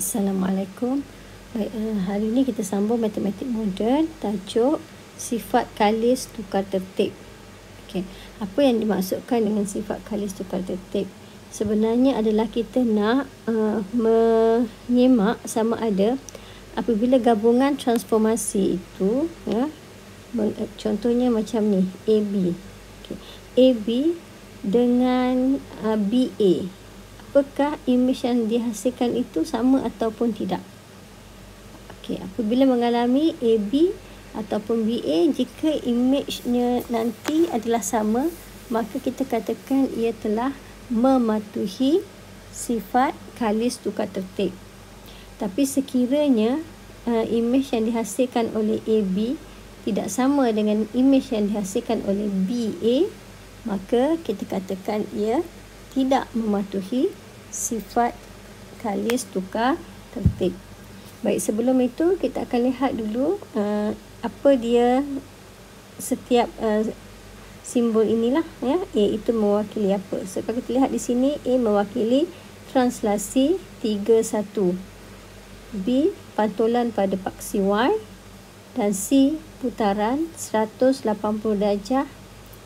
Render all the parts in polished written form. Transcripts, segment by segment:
Assalamualaikum. Baik, hari ini kita sambung matematik moden, tajuk sifat kalis tukar tertib. Okey, apa yang dimaksudkan dengan sifat kalis tukar tertib? Sebenarnya adalah kita nak menyimak sama ada apabila gabungan transformasi itu, contohnya macam ni, AB. Okay. AB dengan BA. Apakah imej yang dihasilkan itu sama ataupun tidak? Okey, apabila mengalami AB ataupun BA, jika imejnya nanti adalah sama, maka kita katakan ia telah mematuhi sifat kalis tukar tertib. Tapi sekiranya imej yang dihasilkan oleh AB tidak sama dengan imej yang dihasilkan oleh BA, maka kita katakan ia tidak mematuhi sifat kalis tukar tertib. Baik, sebelum itu kita akan lihat dulu apa dia setiap simbol inilah, ya. A itu mewakili apa. So kalau kita lihat di sini, A mewakili translasi 31, B pantulan pada paksi Y, dan C putaran 180 darjah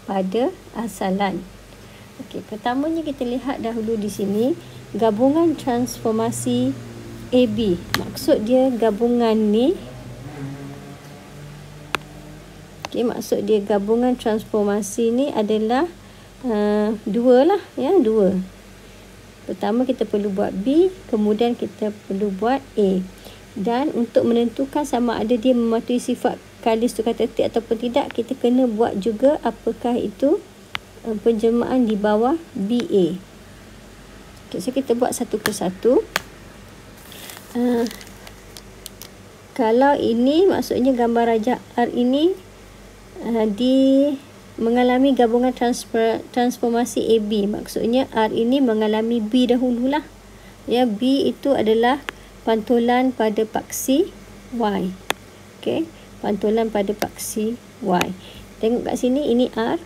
pada asalan. Okey, pertamanya kita lihat dahulu di sini gabungan transformasi AB. Maksud dia gabungan ni. Okey, maksud dia gabungan transformasi ni adalah dua lah, ya, dua. Pertama kita perlu buat B, kemudian kita perlu buat A. Dan untuk menentukan sama ada dia mematuhi sifat kalis tukar tertib ataupun tidak, kita kena buat juga apakah itu penjelmaan di bawah BA. Okay, so kita buat satu persatu. Kalau ini maksudnya gambar rajak R ini mengalami gabungan transformasi AB. Maksudnya R ini mengalami B dahululah. Ya, B itu adalah pantulan pada paksi Y. Okey, pantulan pada paksi Y. Tengok kat sini, ini R.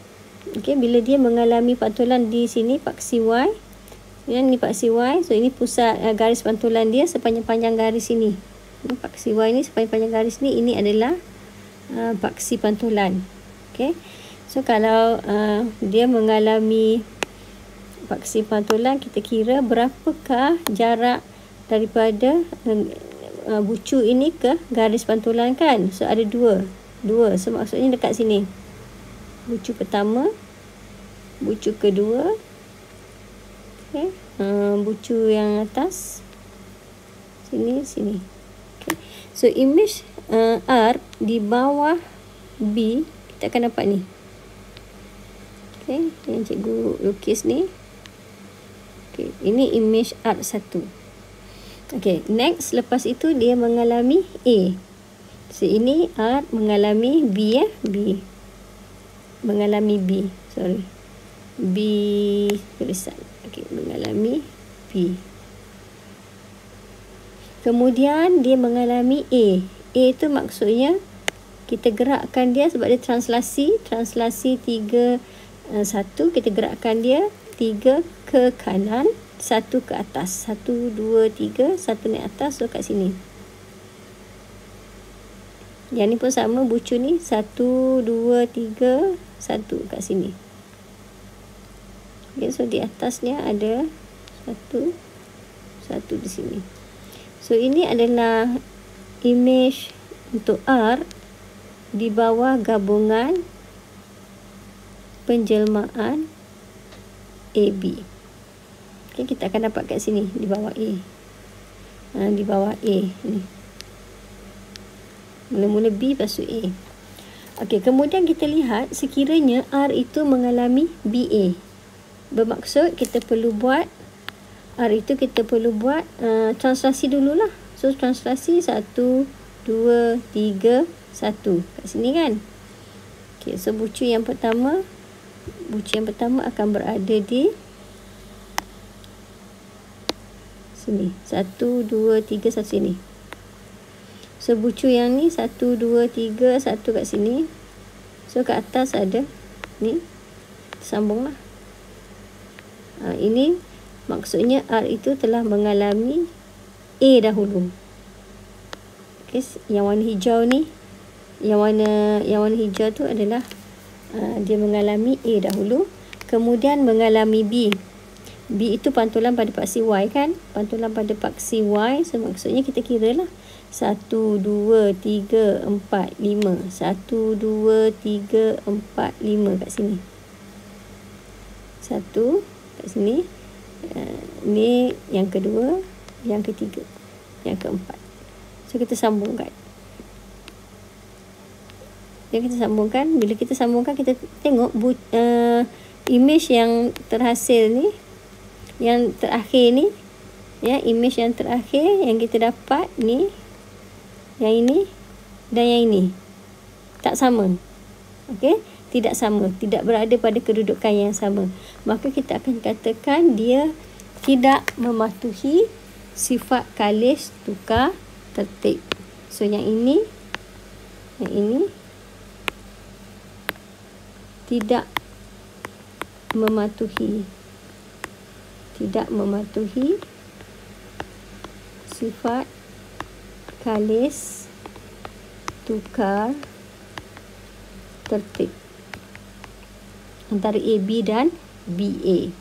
Okey, bila dia mengalami pantulan di sini paksi Y, yang ni paksi Y, so ini pusat garis pantulan dia sepanjang-panjang garis ini. Ini paksi Y ni sepanjang-panjang garis ni, ini adalah paksi pantulan. Okey, so kalau dia mengalami paksi pantulan, kita kira berapakah jarak daripada bucu ini ke garis pantulan, kan? So ada dua, so maksudnya dekat sini. Bucu pertama, bucu kedua, okay. Bucu yang atas, sini. Okay. So imej R di bawah B, kita akan dapat ni. Okay. Yang cikgu lukis ni. Okay. Ini imej R1. Okay. Next, lepas itu dia mengalami A. So ini R mengalami B, ya. B. Mengalami B, B tulisan. Okey, mengalami B. Kemudian dia mengalami A. A itu maksudnya kita gerakkan dia sebab dia translasi 3 1, kita gerakkan dia 3 ke kanan, 1 ke atas. 1 2 3, 1 naik atas, so kat sini. Yang ni pun sama, bucu ni 1 2 3 1 kat sini. Okay, so di atasnya ada 1 di sini. So ini adalah imej untuk R di bawah gabungan penjelmaan AB. Okay, kita akan dapat kat sini di bawah A. Di bawah A ni. Mula-mula B lepas tu A. Okey, kemudian kita lihat sekiranya R itu mengalami BA. Bermaksud kita perlu buat R itu kita perlu buat translasi dululah. So translasi 1 2 3 1 kat sini, kan. Okey, so bucu yang pertama akan berada di sini. 1 2 3 1 sini. So bucu yang ni 1 2 3 1 kat sini. So kat atas ada ni, sambunglah. Ini maksudnya R itu telah mengalami A dahulu. Okay, yang warna hijau ni, yang warna hijau tu adalah dia mengalami A dahulu, kemudian mengalami B. B itu pantulan pada paksi Y kan? Pantulan pada paksi Y, so maksudnya kita kira lah 1, 2, 3, 4, 5. 1, 2, 3, 4, 5 kat sini. 1 kat sini. Ni yang kedua, yang ketiga, yang keempat. So kita sambungkan. Bila kita sambungkan, kita tengok image yang terhasil ni, yang terakhir ni, ya, image yang terakhir yang kita dapat ni, yang ini dan yang ini tak sama. Okey, tidak sama, tidak berada pada kedudukan yang sama. Maka kita akan katakan dia tidak mematuhi sifat kalis tukar tertib. So yang ini tidak mematuhi sifat kalis tukar tertib antara AB dan BA.